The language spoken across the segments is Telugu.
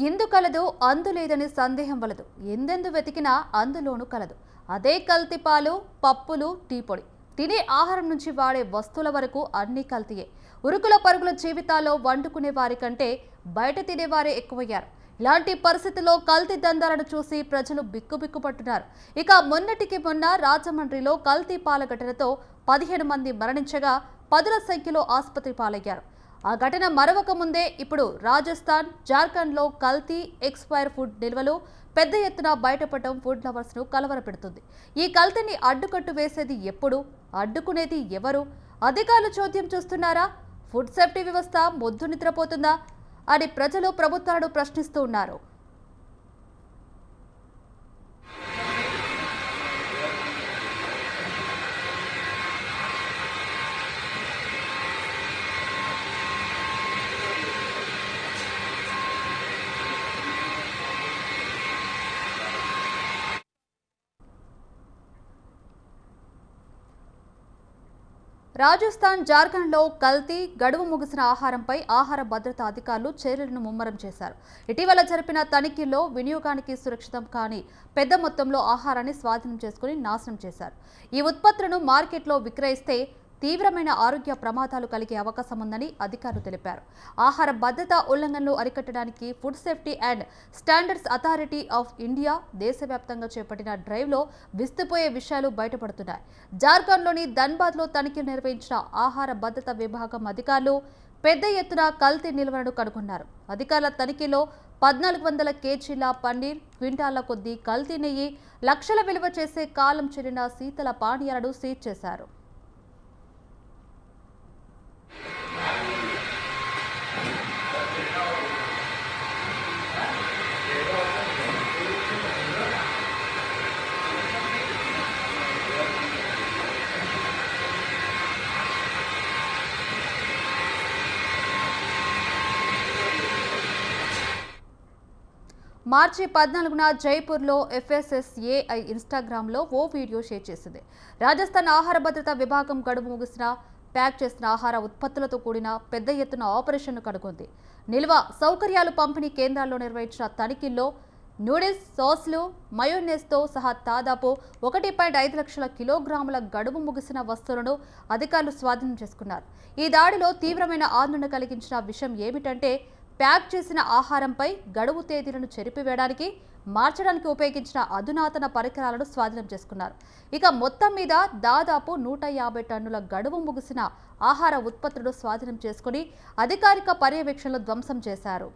ఇందు కలదు అందు లేదని సందేహం వలదు. ఎందెందు వెతికినా అందులోనూ కలదు. అదే కల్తీ పాలు, పప్పులు, టీ పొడి. తినే ఆహారం నుంచి వాడే వస్తువుల వరకు అన్నీ కల్తీయే. ఉరుకుల పరుగుల జీవితాల్లో వండుకునే వారి కంటే బయట తినేవారే ఎక్కువయ్యారు. ఇలాంటి పరిస్థితుల్లో కల్తీ దందాలను చూసి ప్రజలు బిక్కుబిక్కుపట్టున్నారు. ఇక మొన్నటికి మొన్న రాజమండ్రిలో కల్తీ పాల ఘటనతో 15 మంది మరణించగా పదుల సంఖ్యలో ఆసుపత్రి పాలయ్యారు. ఆ ఘటన మరవక ముందే ఇప్పుడు రాజస్థాన్, జార్ఖండ్లో కల్తీ ఎక్స్పైర్ ఫుడ్ నిల్వలు పెద్ద ఎత్తున బయటపడటం ఫుడ్ లవర్స్ ను కలవరపెడుతుంది. ఈ కల్తీని అడ్డుకట్టు వేసేది ఎప్పుడు, అడ్డుకునేది ఎవరు? అధికారులు చోద్యం చూస్తున్నారా? ఫుడ్ సేఫ్టీ వ్యవస్థ మొద్దు నిద్రపోతుందా అని ప్రజలు ప్రభుత్వాలను ప్రశ్నిస్తూ ఉన్నారు. రాజస్థాన్, జార్ఖండ్లో కల్తీ, గడువు ముగిసిన ఆహారంపై ఆహార భద్రతా అధికారులు చర్యలను ముమ్మరం చేశారు. ఇటీవల జరిపిన తనిఖీల్లో వినియోగానికి సురక్షితం కాని పెద్ద మొత్తంలో ఆహారాన్ని స్వాధీనం చేసుకుని నాశనం చేశారు. ఈ ఉత్పత్తులను మార్కెట్లో విక్రయిస్తే తీవ్రమైన ఆరోగ్య ప్రమాదాలు కలిగే అవకాశం ఉందని అధికారులు తెలిపారు. ఆహార భద్రతా ఉల్లంఘనలు అరికట్టడానికి food safety and standards authority of India దేశవ్యాప్తంగా చేపట్టిన డ్రైవ్లో విస్తుపోయే విషయాలు బయటపడుతున్నాయి. జార్ఖండ్లోని ధన్బాద్లో తనిఖీలు నిర్వహించిన ఆహార భద్రతా విభాగం అధికారులు పెద్ద ఎత్తున కల్తీ నిల్వలను కనుగొన్నారు. అధికారుల తనిఖీలో 1400 కేజీల పన్నీర్, క్వింటాల కొద్దీ కల్తీ నెయ్యి, లక్షల విలువ చేసే కాలం చెల్లిన శీతల పానీయాలను సీజ్ చేశారు. మార్చి 14న జైపూర్లో FSSAI ఇన్స్టాగ్రామ్లో ఓ వీడియో షేర్ చేసింది. రాజస్థాన్ ఆహార భద్రతా విభాగం గడువు ముగిసిన ప్యాక్ చేసిన ఆహార ఉత్పత్తులతో కూడిన పెద్ద ఎత్తున ఆపరేషన్ను కనుగొంది. నిల్వ సౌకర్యాలు పంపిణీ కేంద్రాల్లో నిర్వహించిన తనిఖీల్లో నూడిల్స్, సాస్లు, మయోనైజ్తో సహా దాదాపు 1.5 లక్షల కిలోగ్రాముల గడువు ముగిసిన వస్తువులను అధికారులు స్వాధీనం చేసుకున్నారు. ఈ దాడిలో తీవ్రమైన ఆందోళన కలిగించిన విషయం ఏమిటంటే ప్యాక్ చేసిన ఆహారంపై గడువు తేదీలను చెరిపివేయడానికి, మార్చడానికి ఉపయోగించిన అధునాతన పరికరాలను స్వాధీనం చేసుకున్నారు. ఇక మొత్తం మీద దాదాపు 150 టన్నుల గడువు ముగిసిన ఆహార ఉత్పత్తులను స్వాధీనం చేసుకుని అధికారిక పర్యవేక్షణలో ధ్వంసం చేశారు.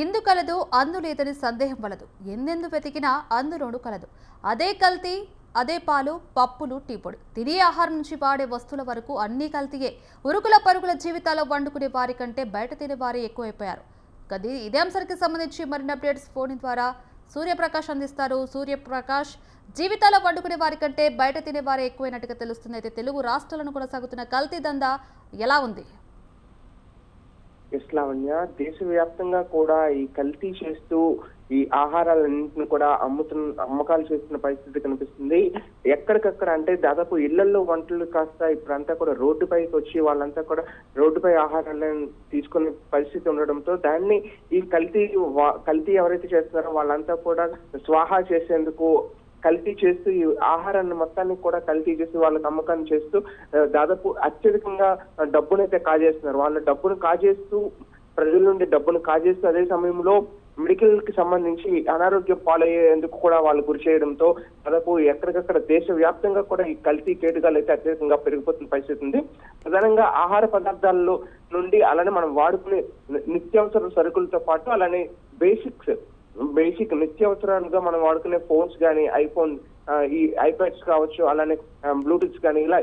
ఇందు కలదు అందు లేదని సందేహం వలదు. ఎందెందు వెతికినా అందులోనూ కలదు. అదే కల్తీ, అదే పాలు, పప్పులు, టీ పొడి. తినే ఆహారం నుంచి వాడే వస్తువుల వరకు అన్నీ కల్తీయే. ఉరుకుల పరుగుల జీవితాల్లో వండుకునే వారి కంటే బయట తినే వారే ఎక్కువైపోయారు. ఇదే అంశానికి సంబంధించి మరిన్ని అప్డేట్స్ ఫోన్ ద్వారా సూర్యప్రకాష్ అందిస్తారు. సూర్యప్రకాష్, జీవితాల్లో వండుకునే వారి కంటే బయట తినే వారే ఎక్కువైనట్టుగా తెలుస్తుంది. అయితే తెలుగు రాష్ట్రాలను కొనసాగుతున్న కల్తీ దందా ఎలా ఉంది? లావణ్య, దేశవ్యాప్తంగా కూడా ఈ కల్తీ చేస్తూ ఈ ఆహారాలన్నింటిని కూడా అమ్మకాలు చేస్తున్న పరిస్థితి కనిపిస్తుంది. ఎక్కడికక్కడ అంటే దాదాపు ఇళ్లలో వంటలు కాస్త ఇప్పుడంతా కూడా రోడ్డుపైకి వచ్చి వాళ్ళంతా కూడా రోడ్డుపై ఆహారాలను తీసుకునే పరిస్థితి ఉండడంతో దాన్ని ఈ కల్తీ ఎవరైతే చేస్తున్నారో వాళ్ళంతా కూడా స్వాహా చేసేందుకు కల్తీ చేస్తూ ఈ ఆహారాన్ని మొత్తాన్ని కూడా కల్తీ చేసి వాళ్ళకి అమ్మకాన్ని చేస్తూ దాదాపు అత్యధికంగా డబ్బునైతే కాజేస్తున్నారు. వాళ్ళ డబ్బును కాజేస్తూ ప్రజల నుండి డబ్బును కాజేస్తూ అదే సమయంలో మెడికల్ కి సంబంధించి అనారోగ్యం పాలయ్యేందుకు కూడా వాళ్ళు గురి చేయడంతో దాదాపు ఎక్కడికక్కడ దేశవ్యాప్తంగా కూడా ఈ కల్తీ కేటుగాలు అయితే అత్యధికంగా పెరిగిపోతున్న పరిస్థితి ఉంది. ప్రధానంగా ఆహార పదార్థాల్లో నుండి అలానే మనం వాడుకునే నిత్యావసర సరుకులతో పాటు అలానే బేసిక్ నిత్యావసరాలుగా మనం వాడుకునే ఫోన్స్ కానీ ఈ ఐప్యాడ్స్ కావచ్చు, అలానే బ్లూటూత్స్ కానీ ఇలా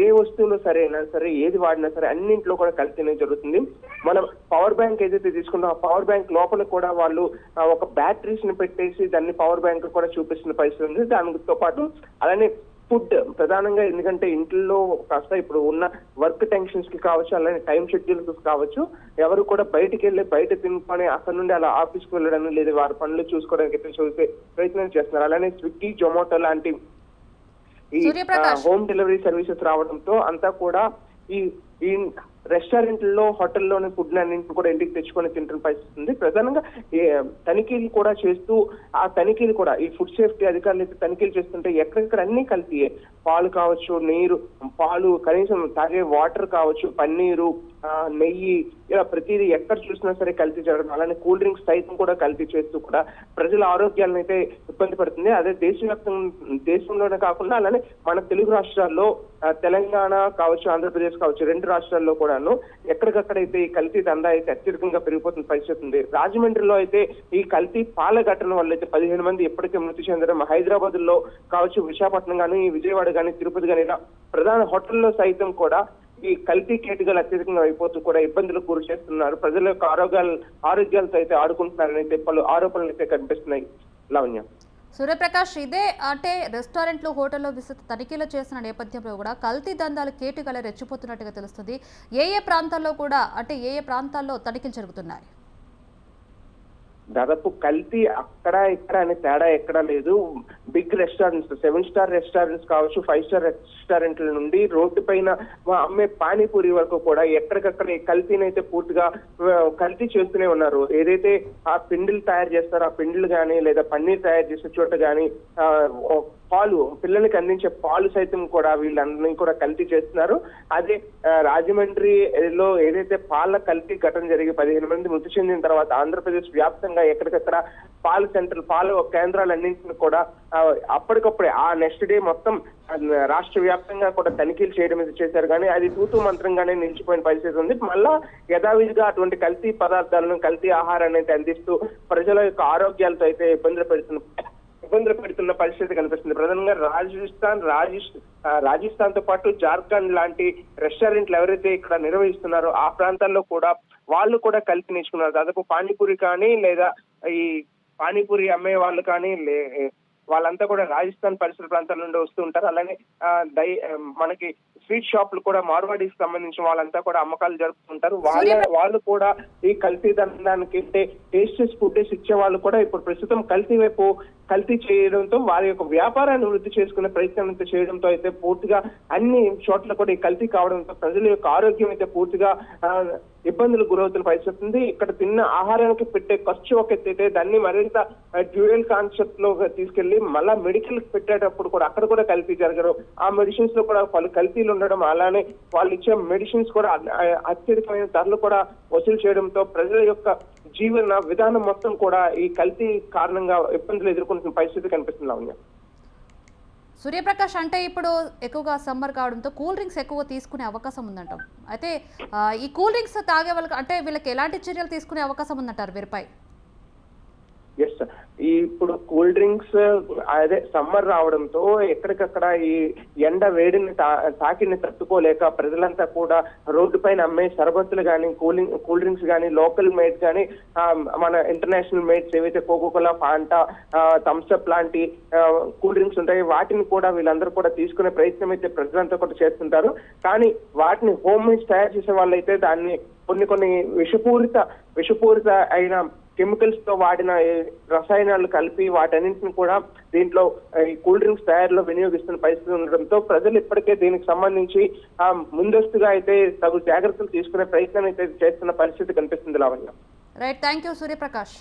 ఏ వస్తువులు సరే ఏది వాడినా సరే అన్నింటిలో కూడా కల్తీ జరుగుతుంది. మనం పవర్ బ్యాంక్ ఏదైతే తీసుకుంటాం ఆ పవర్ బ్యాంక్ లోపల కూడా వాళ్ళు ఒక బ్యాటరీస్ ని పెట్టేసి దాన్ని పవర్ బ్యాంక్ కూడా చూపిస్తున్న పరిస్థితి ఉంది. దానితో పాటు అలానే ఫుడ్ ప్రధానంగా, ఎందుకంటే ఇంట్లో కాస్త ఇప్పుడు ఉన్న వర్క్ టెన్షన్స్ కి కావచ్చు, అలానే టైం షెడ్యూల్స్ కావచ్చు, ఎవరు కూడా బయట తినుకొని అక్కడ నుండి అలా ఆఫీస్కి వెళ్ళడం లేదా వారి పనులు చూసుకోవడానికి చూసే ప్రయత్నం చేస్తున్నారు. అలానే స్విగ్గీ, జొమాటో లాంటి ఈ హోమ్ డెలివరీ సర్వీసెస్ రావడంతో అంతా కూడా ఈ రెస్టారెంట్లలో హోటల్లోని ఫుడ్ అన్నింటిని కూడా ఇంటికి తెచ్చుకొని తింటున్న పరిస్థితి ఉంది. ప్రధానంగా తనిఖీలు కూడా చేస్తూ ఆ తనిఖీలు కూడా ఈ ఫుడ్ సేఫ్టీ అధికారులు అయితే తనిఖీలు చేస్తుంటే ఎక్కడెక్కడ అన్ని కల్తీయే. పాలు కావచ్చు, పాలు, కనీసం తాగే వాటర్ కావచ్చు, పన్నీరు, నెయ్యి, ఇలా ప్రతిదీ ఎక్కడ చూసినా సరే కల్తీ జరగడం. అలానే కూల్ డ్రింక్స్ సైతం కూడా కల్తీ చేస్తూ కూడా ప్రజల ఆరోగ్యాలను అయితే ఇబ్బంది పడుతుంది. అదే దేశంలోనే కాకుండా అలానే మన తెలుగు రాష్ట్రాల్లో తెలంగాణ కావచ్చు, ఆంధ్రప్రదేశ్ కావచ్చు, 2 రాష్ట్రాల్లో కూడాను ఎక్కడికక్కడైతే ఈ కల్తీ దందా అయితే అత్యధికంగా పెరిగిపోతున్న పరిస్థితి ఉంది. రాజమండ్రిలో అయితే ఈ కల్తీ పాల ఘటన వల్ల అయితే 15 మంది ఎప్పటికే మృతి చెందడం, హైదరాబాద్ లో కావచ్చు, విశాఖపట్నం కానీ, విజయవాడ కానీ, తిరుపతి కానీ ఇలా ప్రధాన హోటల్లో సైతం కూడా ఈ కల్తీ కేటుగాలు అత్యధికంగా అయిపోతూ కూడా ఇబ్బందులకు గురి చేస్తున్నారు. ప్రజల యొక్క ఆరోగ్యాలతో అయితే ఆడుకుంటున్నారని అయితే పలు ఆరోపణలు అయితే కనిపిస్తున్నాయి. లావణ్య. సూర్యప్రకాష్, ఇదే అంటే రెస్టారెంట్లు, హోటల్లో విస్తృత తనిఖీలు చేసిన నేపథ్యంలో కూడా కల్తీ దందాలు కేటుగాలు రెచ్చిపోతున్నట్టుగా తెలుస్తుంది. ఏ ప్రాంతాల్లో తనిఖీలు జరుగుతున్నాయి? దాదాపు కల్తీ అక్కడ ఇక్కడ అనే తేడా ఎక్కడా లేదు. బిగ్ రెస్టారెంట్స్, 7 స్టార్ రెస్టారెంట్స్ కావచ్చు, 5 స్టార్ రెస్టారెంట్ల నుండి రోడ్డు పైన అమ్మే పానీపూరి వరకు కూడా ఎక్కడికక్కడ ఈ కల్తీని అయితే పూర్తిగా కల్తీ చేస్తూనే ఉన్నారు. ఏదైతే ఆ పిండిలు తయారు చేస్తారో ఆ పిండిలు కానీ, లేదా పన్నీర్ తయారు చేసే చోట కానీ, పాలు, పిల్లలకి అందించే పాలు సైతం కూడా వీళ్ళందరినీ కూడా కల్తీ చేస్తున్నారు. అదే రాజమండ్రిలో ఏదైతే పాల కల్తీ ఘటన జరిగి 15 మంది మృతి చెందిన తర్వాత ఆంధ్రప్రదేశ్ వ్యాప్తంగా ఎక్కడికక్కడ పాల కేంద్రాలన్నింటిని కూడా అప్పటికప్పుడే ఆ నెక్స్ట్ డే మొత్తం రాష్ట్ర వ్యాప్తంగా కూడా తనిఖీలు చేయడం చేశారు. కానీ అది తూతూ మంత్రంగానే నిలిచిపోయిన పరిస్థితి ఉంది. మళ్ళా యథావిధిగా అటువంటి కల్తీ పదార్థాలను, కల్తీ ఆహారాన్ని అయితే అందిస్తూ ప్రజల యొక్క ఆరోగ్యాలతో అయితే ఇబ్బందులు పెడుతున్న పరిస్థితి కనిపిస్తుంది. ప్రధానంగా రాజస్థాన్ తో పాటు జార్ఖండ్ లాంటి రెస్టారెంట్లు ఎవరైతే ఇక్కడ నిర్వహిస్తున్నారో ఆ ప్రాంతాల్లో కూడా వాళ్ళు కూడా కల్తీ నేర్చుకున్నారు. దాదాపు పానీపూరి కానీ, లేదా ఈ పానీపూరి అమ్మే వాళ్ళు కానీ వాళ్ళంతా కూడా రాజస్థాన్ పరిసర ప్రాంతాల నుండి వస్తూ ఉంటారు. అలానే మనకి స్వీట్ షాపులు కూడా మార్వాడీకి సంబంధించిన వాళ్ళంతా కూడా అమ్మకాలు జరుపుతుంటారు. వాళ్ళు కూడా ఈ కల్తీ దందానికి టేస్టెస్ ఫుడ్ ఇచ్చే వాళ్ళు కూడా ఇప్పుడు ప్రస్తుతం కల్తీ చేయడంతో వారి యొక్క వ్యాపారాన్ని వృద్ధి చేసుకునే ప్రయత్నం చేయడంతో అయితే పూర్తిగా అన్ని చోట్ల కూడా ఈ కల్తీ కావడంతో ప్రజల యొక్క ఆరోగ్యం అయితే పూర్తిగా ఇబ్బందులకు గురవుతున్న పరిస్థితి ఉంది. ఇక్కడ తిన్న ఆహారానికి పెట్టే ఖర్చు ఒక ఎత్తైతే దాన్ని మరింత డ్యూయల్ కాన్సెప్ట్ లో తీసుకెళ్లి మళ్ళా మెడికల్ పెట్టేటప్పుడు కూడా అక్కడ కూడా కల్తీ జరగడం, ఆ మెడిసిన్స్ లో కూడా పలు కల్తీలు ఉండడం, అలానే వాళ్ళు ఇచ్చే మెడిసిన్స్ కూడా అత్యధికమైన ధరలు కూడా వసూలు చేయడంతో ప్రజల యొక్క జీవన విధానం మొత్తం కూడా ఈ కల్తీ కారణంగా ఇబ్బందులు ఎదుర్కొంటున్న పరిస్థితి కనిపిస్తుంది. లావణ్య. సూర్యప్రకాష్, అంటే ఇప్పుడు ఎక్కువగా సమ్మర్ కావడంతో కూల్ డ్రింక్స్ ఎక్కువ తీసుకునే అవకాశం ఉందంటాం. అయితే ఈ కూల్ డ్రింక్స్ తాగే వాళ్ళకి అంటే వీళ్ళకి ఎలాంటి చర్యలు తీసుకునే అవకాశం ఉందంటారు వీరిపై? ఎస్, ఇప్పుడు కూల్ డ్రింక్స్ అదే సమ్మర్ రావడంతో ఎక్కడికక్కడ ఈ ఎండ వేడిని తాకిని తట్టుకోలేక ప్రజలంతా కూడా రోడ్డు పైన అమ్మే సరబత్తులు కానీ, కూల్ డ్రింక్స్ కానీ, లోకల్ మేడ్స్ కానీ, మన ఇంటర్నేషనల్ మేడ్స్ ఏవైతే కోకోకోలా, ఫాంటా, థమ్స్అప్ లాంటి కూల్ డ్రింక్స్ ఉంటాయి వాటిని కూడా వీళ్ళందరూ కూడా తీసుకునే ప్రయత్నం అయితే ప్రజలంతా కూడా చేస్తుంటారు. కానీ వాటిని హోమ్ మేడ్స్ తయారు చేసే వాళ్ళైతే దాన్ని కొన్ని విషపూరిత అయిన కెమికల్స్ తో వాడిన రసాయనాలు కలిపి వాటన్నింటిని కూడా దీంట్లో ఈ కూల్ డ్రింక్స్ తయారీలో వినియోగిస్తున్న పరిస్థితి ఉండడంతో ప్రజలు ఇప్పటికే దీనికి సంబంధించి ముందస్తుగా అయితే తగు జాగ్రత్తలు తీసుకునే ప్రయత్నం అయితే చేస్తున్న పరిస్థితి కనిపిస్తుంది Lavanya. Right, thank you Suryaprakash.